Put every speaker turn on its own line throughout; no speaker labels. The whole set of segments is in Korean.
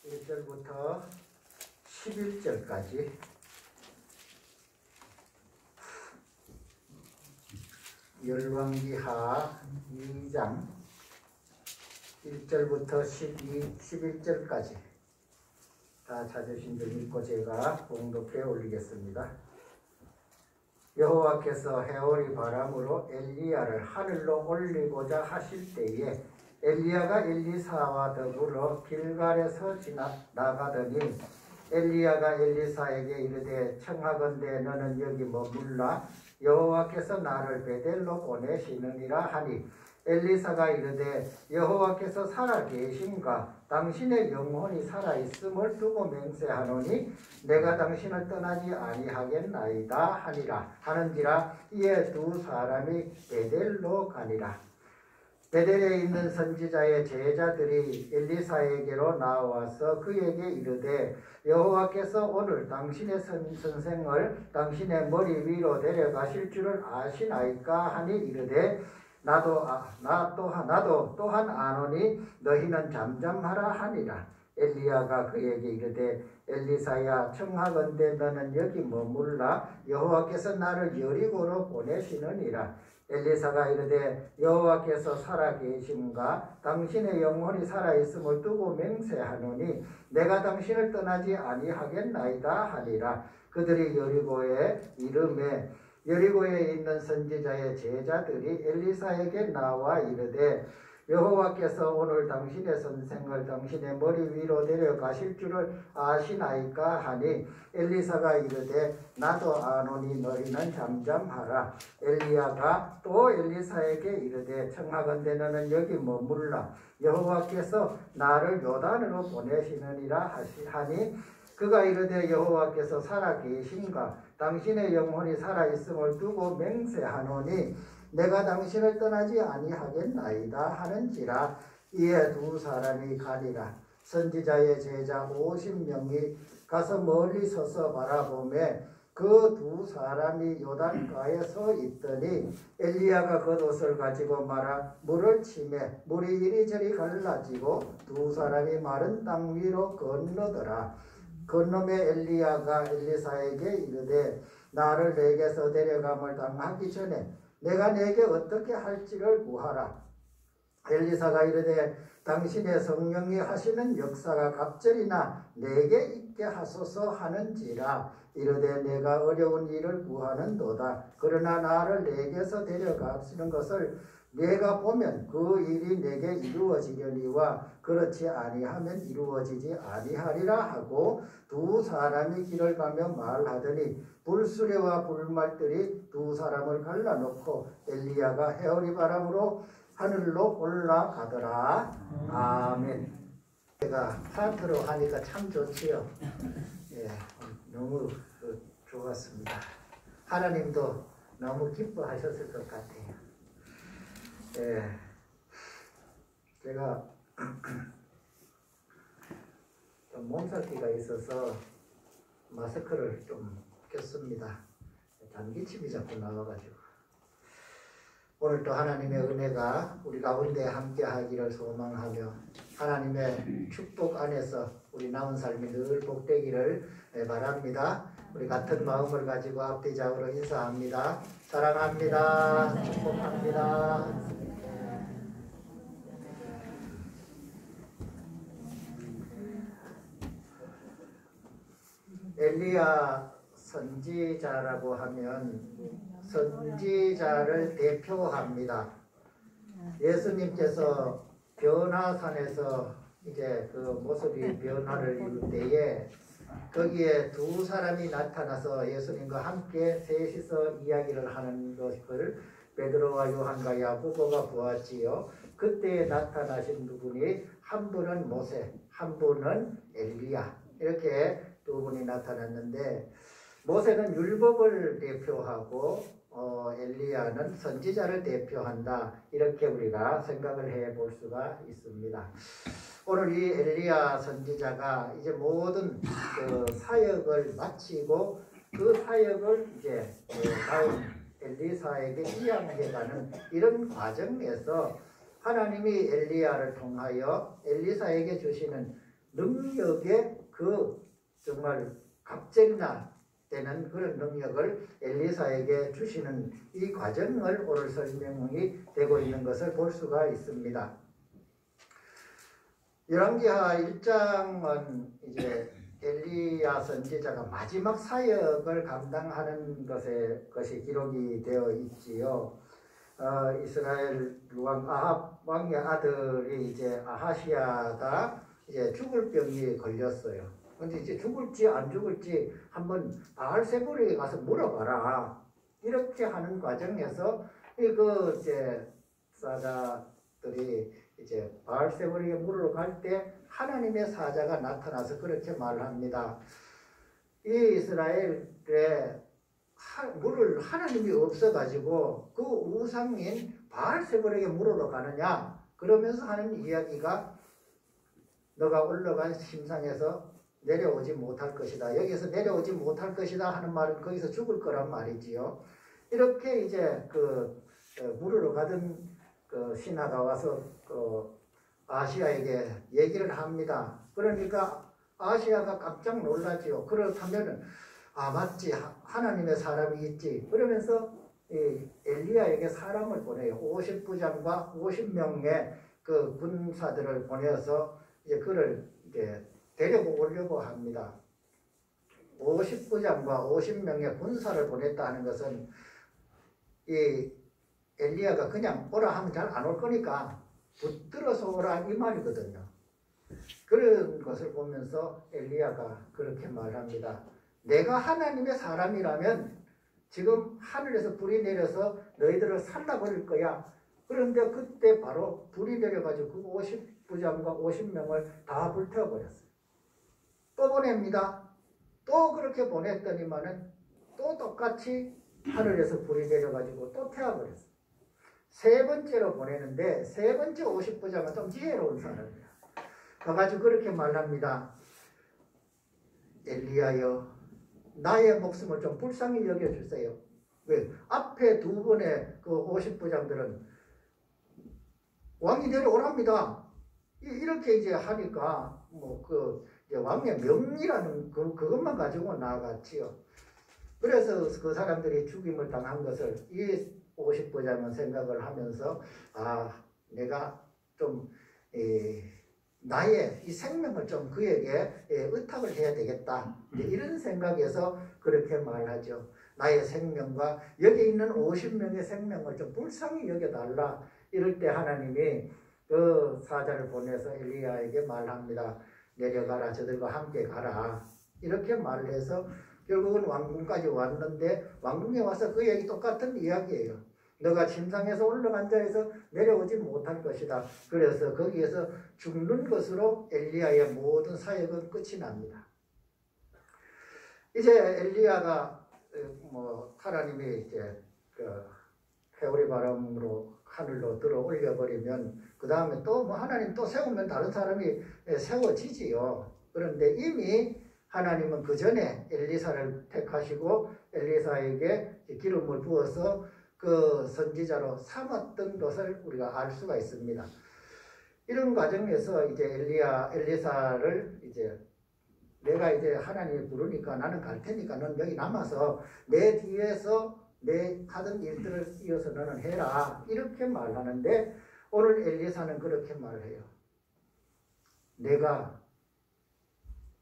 1절부터 11절까지 열왕기하 2장 1절부터 11절까지 다 찾으신 줄 믿고 제가 봉독해 올리겠습니다. 여호와께서 해오리 바람으로 엘리야를 하늘로 올리고자 하실 때에 엘리야가 엘리사와 더불어 길갈에서 나가더니 엘리야가 엘리사에게 이르되 청하건대 너는 여기 머물라 여호와께서 나를 베델로 보내시느니라 하니 엘리사가 이르되 여호와께서 살아계신가 당신의 영혼이 살아있음을 두고 맹세하노니 내가 당신을 떠나지 아니하겠나이다 하는지라 이에 두 사람이 베델로 가니라. 베델에 있는 선지자의 제자들이 엘리사에게로 나와서 그에게 이르되 여호와께서 오늘 당신의 선생을 당신의 머리 위로 데려가실 줄을 아시나이까 하니 이르되 나도 또한 아노니 너희는 잠잠하라 하니라. 엘리야가 그에게 이르되 엘리사야 청하건대 너는 여기 머물라 여호와께서 나를 여리고로 보내시느니라. 엘리사가 이르되 여호와께서 살아계심과 당신의 영혼이 살아있음을 두고 맹세하노니 내가 당신을 떠나지 아니하겠나이다 하니라. 그들이 여리고에 이름에 여리고에 있는 선지자의 제자들이 엘리사에게 나와 이르되 여호와께서 오늘 당신의 선생을 당신의 머리 위로 데려가실 줄을 아시나이까 하니 엘리사가 이르되 나도 아노니 너희는 잠잠하라. 엘리야가 또 엘리사에게 이르되 청하건대 너는 여기 머물라 여호와께서 나를 요단으로 보내시느니라 하니 그가 이르되 여호와께서 살아계신가 당신의 영혼이 살아있음을 두고 맹세하노니 내가 당신을 떠나지 아니하겠나이다 하는지라. 이에 두 사람이 가니라. 선지자의 제자 50명이 가서 멀리 서서 바라보매 그 두 사람이 요단가에 서 있더니 엘리야가 겉옷을 가지고 말아 물을 치매 물이 이리저리 갈라지고 두 사람이 마른 땅 위로 건너더라. 건너매 엘리야가 엘리사에게 이르되 나를 내게서 데려감을 당하기 전에 내가 내게 어떻게 할지를 구하라. 엘리사가 이르되 당신의 성령이 하시는 역사가 갑절이나 내게 있게 하소서 하는지라. 이르되 내가 어려운 일을 구하는도다. 그러나 나를 내게서 데려가시는 것을 내가 보면 그 일이 내게 이루어지려니와 그렇지 아니하면 이루어지지 아니하리라 하고 두 사람이 길을 가며 말하더니 불수레와 불말들이 두 사람을 갈라놓고 엘리야가 해오리 바람으로 하늘로 올라가더라. 아멘. 제가 파트로 하니까 참 좋지요. 예, 너무 좋았습니다. 하나님도 너무 기뻐하셨을 것 같아요. 예, 제가 좀 몸살기가 있어서 마스크를 좀 꼈습니다. 단기침이 자꾸 나와가지고 오늘 또 하나님의 은혜가 우리 가운데 함께 하기를 소망하며 하나님의 축복 안에서 우리 남은 삶이 늘 복되기를 바랍니다. 우리 같은 마음을 가지고 앞뒤좌우로 인사합니다. 사랑합니다. 축복합니다. 엘리야 선지자라고 하면 선지자를 대표합니다. 예수님께서 변화산에서 이제 그 모습이 변화를 이룰 때에 거기에 두 사람이 나타나서 예수님과 함께 셋이서 이야기를 하는 것을 베드로와 요한과 야고보가 보았지요. 그때 나타나신 분이 한 분은 모세, 한 분은 엘리야 이렇게 두 분이 나타났는데 모세는 율법을 대표하고 엘리야는 선지자를 대표한다 이렇게 우리가 생각을 해볼 수가 있습니다. 오늘 이 엘리야 선지자가 이제 모든 그 사역을 마치고 그 사역을 이제 다음 엘리사에게 이양해가는 이런 과정에서 하나님이 엘리야를 통하여 엘리사에게 주시는 능력의 그 정말 갑절이나 되는 그런 능력을 엘리사에게 주시는 이 과정을 오늘 설명이 되고 있는 것을 볼 수가 있습니다. 열왕기하 1장은 이제 엘리야 선지자가 마지막 사역을 감당하는 것이 기록이 되어 있지요. 이스라엘 왕 아합 왕의 아들이 이제 아하시야가 이제 죽을 병이 걸렸어요. 근데 이제 죽을지 안 죽을지 한번 바알세불에 가서 물어봐라. 이렇게 하는 과정에서 그 이제 사자들이 이제 바알세불에게 물으러 갈 때 하나님의 사자가 나타나서 그렇게 말합니다. 이 이스라엘에 물을 하나님이 없어가지고 그 우상인 바알세불에게 물으러 가느냐 그러면서 하는 이야기가 너가 올라간 심상에서 내려오지 못할 것이다. 여기서 내려오지 못할 것이다 하는 말은 거기서 죽을 거란 말이지요. 이렇게 이제 물으러 가던 그 신하가 와서 아시아에게 얘기를 합니다. 그러니까 아시아가 깜짝 놀라지요. 그렇다면은 맞지 하나님의 사람이 있지. 그러면서 엘리야에게 사람을 보내요. 50부장과 50명의 그 군사들을 보내서 이제 그를 이제 데리고 오려고 합니다. 50부장과 50명의 군사를 보냈다 하는 것은 이 엘리야가 그냥 오라 하면 잘 안 올 거니까 붙들어서 오라 이 말이거든요. 그런 것을 보면서 엘리야가 그렇게 말합니다. 내가 하나님의 사람이라면 지금 하늘에서 불이 내려서 너희들을 살라버릴 거야. 그런데 그때 바로 불이 내려가지고 그 50부장과 50명을 다 불태워버렸어요. 또 보냅니다. 또 그렇게 보냈더니만은 또 똑같이 하늘에서 불이 내려가지고 또 태워버렸어요. 세 번째로 보내는데 세 번째 50부장은 좀 지혜로운 사람이야. 가가지고 그렇게 말합니다. 엘리야여 나의 목숨을 좀 불쌍히 여겨주세요. 왜? 앞에 두 번의 그 50부장들은 왕이 내려오랍니다. 이렇게 이제 하니까 이제 왕의 명이라는 그것만 가지고 나아갔지요. 그래서 그 사람들이 죽임을 당한 것을 이 50부장은 생각을 하면서 내가 좀 나의 이 생명을 좀 그에게 의탁을 해야 되겠다. 이런 생각에서 그렇게 말하죠. 나의 생명과 여기 있는 50명의 생명을 좀 불쌍히 여겨달라. 이럴 때 하나님이 그 사자를 보내서 엘리야에게 말합니다. 내려가라. 저들과 함께 가라. 이렇게 말을 해서 결국은 왕궁까지 왔는데 왕궁에 와서 그 얘기 똑같은 이야기예요. 너가 침상에서 올라간 자에서 내려오지 못할 것이다. 그래서 거기에서 죽는 것으로 엘리야의 모든 사역은 끝이 납니다. 이제 엘리야가 하나님이 이제 회오리 바람으로 하늘로 들어 올려버리면 그 다음에 또 하나님 또 세우면 다른 사람이 세워지지요. 그런데 이미 하나님은 그 전에 엘리사를 택하시고 엘리사에게 기름을 부어서 그 선지자로 삼았던 것을 우리가 알 수가 있습니다. 이런 과정에서 이제 엘리사를 이제 내가 이제 하나님이 부르니까 나는 갈 테니까 넌 여기 남아서 내 뒤에서 내 하던 일들을 이어서 너는 해라. 이렇게 말하는데 오늘 엘리사는 그렇게 말해요. 내가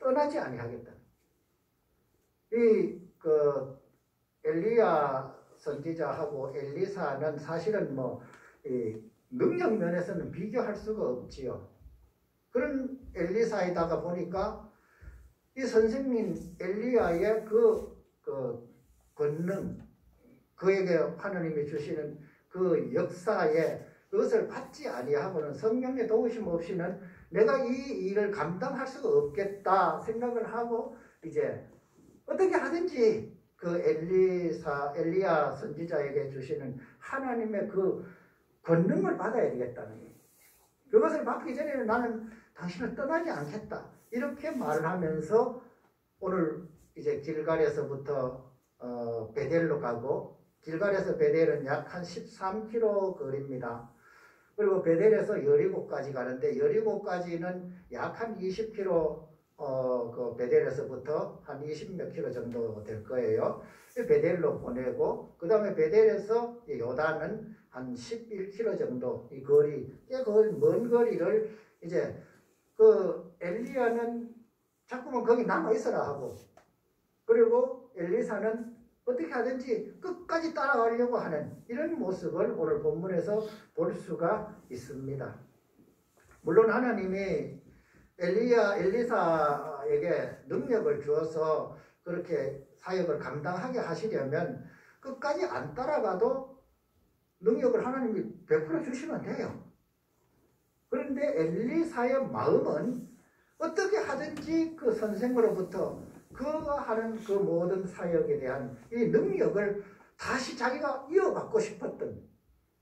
떠나지 아니하겠다. 엘리야 선지자하고 엘리사는 사실은 능력 면에서는 비교할 수가 없지요. 그런 엘리사에다가 보니까 이 선생님 엘리야의 그 권능, 그에게 하나님이 주시는 그 역사에 그것을 받지 아니하고는 성령의 도우심 없이는 내가 이 일을 감당할 수가 없겠다 생각을 하고 이제 어떻게 하든지 그 엘리야 선지자에게 주시는 하나님의 그 권능을 받아야 되겠다는 거예요. 그것을 받기 전에는 나는 당신을 떠나지 않겠다. 이렇게 말을 하면서 오늘 이제 길갈에서부터 베델로 가고 길갈에서 베델은 약 한 13km 거리입니다. 그리고 베델에서 여리고까지 가는데 여리고까지는 약 한 20km 그 베델에서부터 한 20몇 킬로 정도 될 거예요. 베델로 보내고 그 다음에 베델에서 요단은 한 11km 정도 이 거리 꽤 먼 거리를 이제 그 엘리야는 자꾸만 거기 남아 있어라 하고 그리고 엘리사는 어떻게 하든지 끝까지 따라가려고 하는 이런 모습을 오늘 본문에서 볼 수가 있습니다. 물론 하나님이 엘리사에게 능력을 주어서 그렇게 사역을 감당하게 하시려면 끝까지 안 따라가도 능력을 하나님이 베풀어 주시면 돼요. 그런데 엘리사의 마음은 어떻게 하든지 그 선생으로부터 그가 하는 그 모든 사역에 대한 이 능력을 다시 자기가 이어받고 싶었던,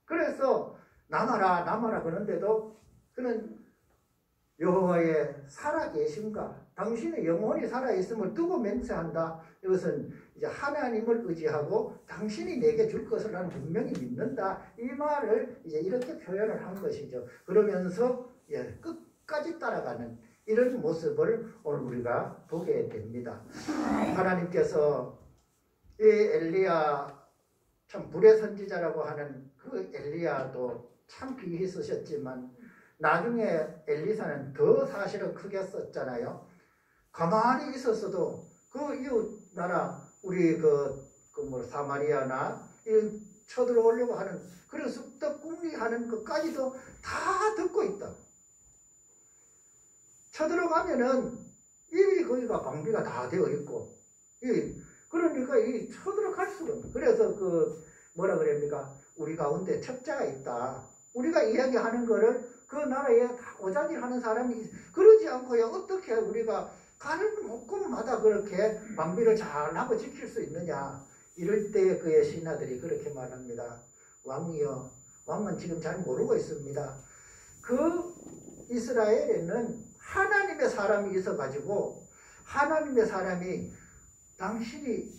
그래서 남아라 그러는데도 그는 여호와의 살아계심과 당신의 영혼이 살아있음을 두고 맹세한다. 이것은 이제 하나님을 의지하고 당신이 내게 줄 것을 나는 분명히 믿는다. 이 말을 이제 이렇게 표현을 한 것이죠. 그러면서 끝까지 따라가는 이런 모습을 오늘 우리가 보게 됩니다. 하나님께서 이 엘리야, 참 불의 선지자라고 하는 그 엘리야도 참 귀히 쓰셨지만 나중에 엘리사는 더 사실은 크게 썼잖아요. 가만히 있었어도 그 이웃 나라 우리 사마리아나 이 쳐들어오려고 하는 그런 쑥덕궁리하는 것까지도 다 듣고 있다. 쳐들어가면은 이미 거기가 방비가 다 되어 있고, 그러니까 이 쳐들어갈 수가 없는. 그래서 뭐라 그럽니까? 우리 가운데 첩자가 있다. 우리가 이야기하는 거를 그 나라에 다 오자질하는 사람이 그러지 않고요. 어떻게 우리가 가는 곳곳마다 그렇게 방비를 잘하고 지킬 수 있느냐. 이럴 때 그의 신하들이 그렇게 말합니다. 왕이여, 왕은 지금 잘 모르고 있습니다. 그 이스라엘에는 하나님의 사람이 있어가지고 하나님의 사람이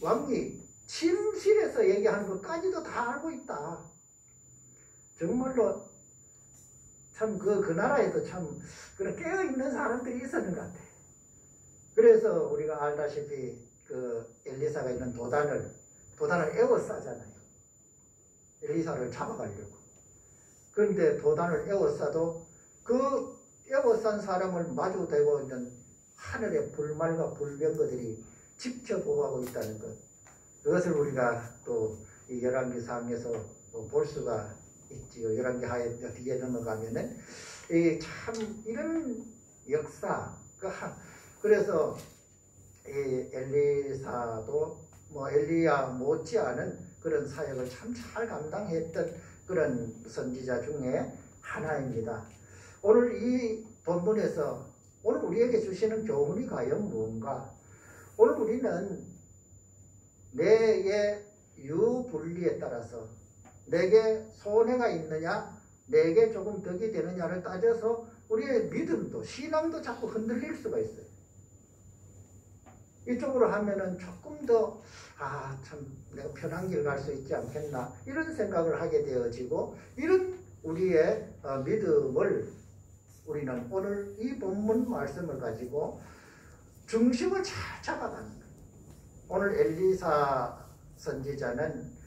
왕이 침실에서 얘기하는 것까지도 다 알고 있다. 정말로 참 그 나라에도 참 그런 깨어있는 사람들이 있었는 것 같아요. 그래서 우리가 알다시피 그 엘리사가 있는 도단을 에워싸잖아요. 엘리사를 잡아가려고. 그런데 도단을 에워싸도 그 에워싼 사람을 마주대고 있는 하늘의 불말과 불병거들이 지켜보고 있다는 것. 그것을 우리가 또 이 열왕기상에서 볼 수가 있지요. 열왕기 하에 뒤에 넘어가면은 참 이런 역사. 그래서 이 엘리사도 엘리야 못지않은 그런 사역을 참 잘 감당했던 그런 선지자 중에 하나입니다. 오늘 이 본문에서 오늘 우리에게 주시는 교훈이 과연 무언가? 오늘 우리는 내의 유불리에 따라서 내게 손해가 있느냐, 내게 조금 덕이 되느냐를 따져서 우리의 믿음도, 신앙도 자꾸 흔들릴 수가 있어요. 이쪽으로 하면은 조금 더, 참, 내가 편한 길 갈 수 있지 않겠나, 이런 생각을 하게 되어지고, 이런 우리의 믿음을 우리는 오늘 이 본문 말씀을 가지고 중심을 잘 잡아가는 거예요. 오늘 엘리사 선지자는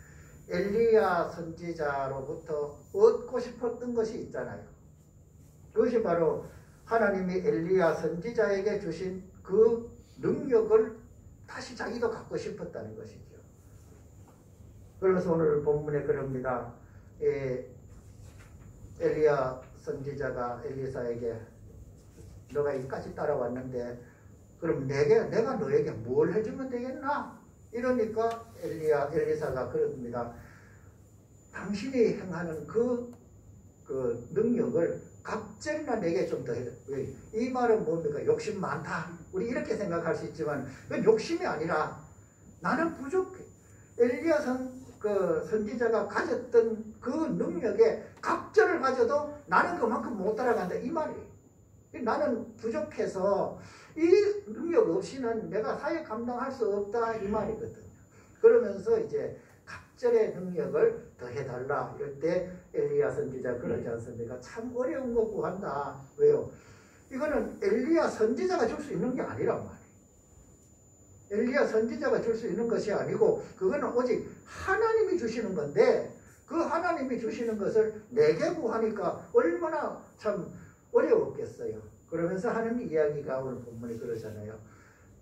엘리야 선지자로부터 얻고 싶었던 것이 있잖아요. 그것이 바로 하나님이 엘리야 선지자에게 주신 그 능력을 다시 자기도 갖고 싶었다는 것이죠. 그래서 오늘 본문에 그럽니다. 엘리야 선지자가 엘리사에게 너가 여기까지 따라왔는데 그럼 내가 너에게 뭘 해주면 되겠나? 이러니까 엘리사가 그럽니다. 당신이 행하는 그 능력을 갑절이나 내게 좀 더 해줘. 이 말은 뭡니까? 욕심 많다. 우리 이렇게 생각할 수 있지만 그건 욕심이 아니라 나는 부족해. 엘리야 선지자가 가졌던 그 능력에 갑절을 가져도 나는 그만큼 못 따라간다. 이 말이에요. 나는 부족해서 이 능력 없이는 내가 사역 감당할 수 없다. 이 말이거든요. 그러면서 이제 갑절의 능력을 더해달라. 이럴 때 엘리야 선지자 그러지 않습니까? 참 어려운 거 구한다. 왜요? 이거는 엘리야 선지자가 줄 수 있는 게 아니란 말이에요. 엘리야 선지자가 줄 수 있는 것이 아니고 그거는 오직 하나님이 주시는 건데 그 하나님이 주시는 것을 내게 구하니까 얼마나 참 어려웠겠어요. 그러면서 하는 이야기가 오늘 본문에 그러잖아요.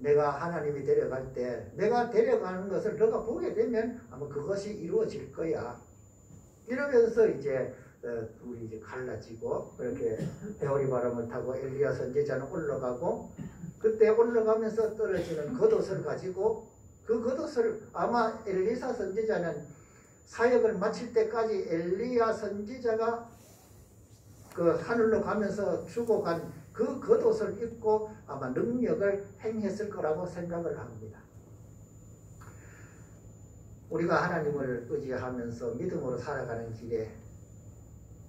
내가 하나님이 데려갈 때 내가 데려가는 것을 너가 보게 되면 아마 그것이 이루어질 거야. 이러면서 이제 둘이 이제 갈라지고 그렇게 배오리 바람을 타고 엘리야 선지자는 올라가고 그때 올라가면서 떨어지는 겉옷을 가지고 그 겉옷을 아마 엘리사 선지자는 사역을 마칠 때까지 엘리야 선지자가 그 하늘로 가면서 주고 간 그 겉옷을 입고 아마 능력을 행했을 거라고 생각을 합니다. 우리가 하나님을 의지하면서 믿음으로 살아가는 길에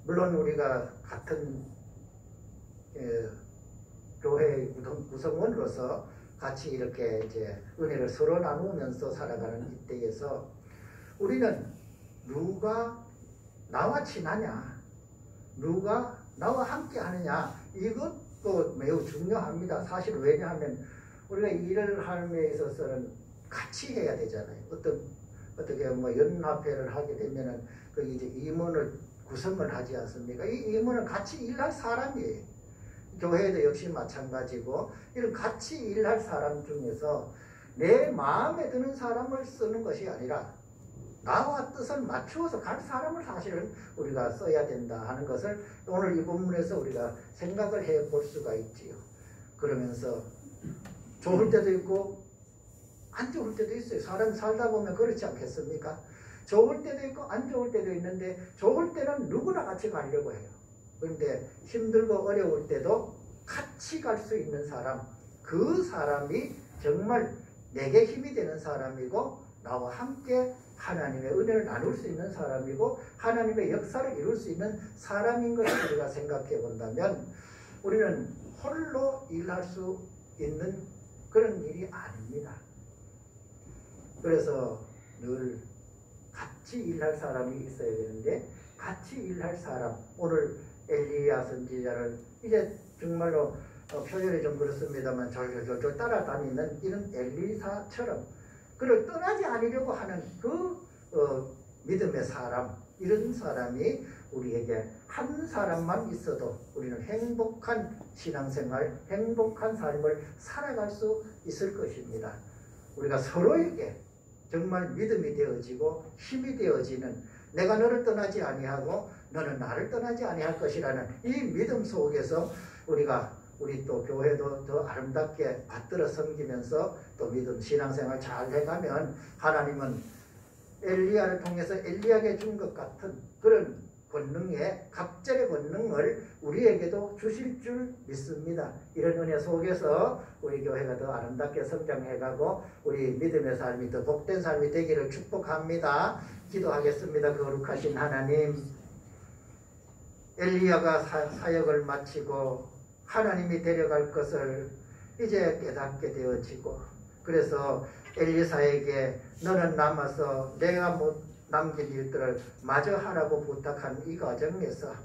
물론 우리가 같은 교회의 구성원으로서 같이 이렇게 이제 은혜를 서로 나누면서 살아가는 이때에서 우리는 누가 나와 친하냐, 누가 나와 함께 하느냐, 이것도 매우 중요합니다. 사실 왜냐하면 우리가 일을 함에 있어서는 같이 해야 되잖아요. 어떻게 뭐 연합회를 하게 되면은 그 이제 임원을 구성을 하지 않습니까? 이 임원은 같이 일할 사람이에요. 교회도 역시 마찬가지고 이런 같이 일할 사람 중에서 내 마음에 드는 사람을 쓰는 것이 아니라 나와 뜻을 맞추어서 갈 사람을 사실은 우리가 써야 된다 하는 것을 오늘 이 본문에서 우리가 생각을 해 볼 수가 있지요. 그러면서 좋을 때도 있고 안 좋을 때도 있어요. 사람 살다 보면 그렇지 않겠습니까? 좋을 때도 있고 안 좋을 때도 있는데 좋을 때는 누구나 같이 가려고 해요. 그런데 힘들고 어려울 때도 같이 갈 수 있는 사람, 그 사람이 정말 내게 힘이 되는 사람이고 나와 함께 하나님의 은혜를 나눌 수 있는 사람이고 하나님의 역사를 이룰 수 있는 사람인 것을 우리가 생각해 본다면 우리는 홀로 일할 수 있는 그런 일이 아닙니다. 그래서 늘 같이 일할 사람이 있어야 되는데 같이 일할 사람, 오늘 엘리야 선지자를 이제 정말로 표현이 좀 그렇습니다만 졸졸졸 따라다니는 이런 엘리사처럼 그를 떠나지 않으려고 하는 그 믿음의 사람, 이런 사람이 우리에게 한 사람만 있어도 우리는 행복한 신앙생활, 행복한 삶을 살아갈 수 있을 것입니다. 우리가 서로에게 정말 믿음이 되어지고 힘이 되어지는, 내가 너를 떠나지 아니하고 너는 나를 떠나지 아니할 것이라는 이 믿음 속에서 우리 또 교회도 더 아름답게 받들어 섬기면서 또 믿음 신앙생활 잘 해가면 하나님은 엘리야를 통해서 엘리야에게 준 것 같은 그런 권능의 갑절의 권능을 우리에게도 주실 줄 믿습니다. 이런 은혜 속에서 우리 교회가 더 아름답게 성장해가고 우리 믿음의 삶이 더 복된 삶이 되기를 축복합니다. 기도하겠습니다. 거룩하신 하나님, 엘리야가 사역을 마치고 하나님이 데려갈 것을 이제 깨닫게 되어지고 그래서 엘리사에게 너는 남아서 내가 못 남긴 일들을 마저 하라고 부탁한 이 과정에서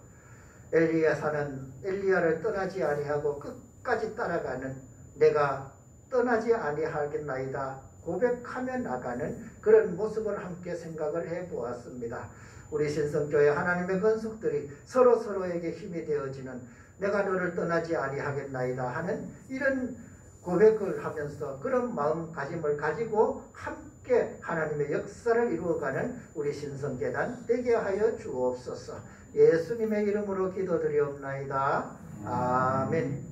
엘리야사는 엘리야를 떠나지 아니하고 끝까지 따라가는, 내가 떠나지 아니하겠나이다 고백하며 나가는 그런 모습을 함께 생각을 해보았습니다. 우리 신성교회 하나님의 건속들이 서로에게 힘이 되어지는, 내가 너를 떠나지 아니하겠나이다 하는 이런 고백을 하면서 그런 마음가짐을 가지고 함께 하나님의 역사를 이루어가는 우리 신성계단 되게 하여 주옵소서. 예수님의 이름으로 기도드리옵나이다. 아멘.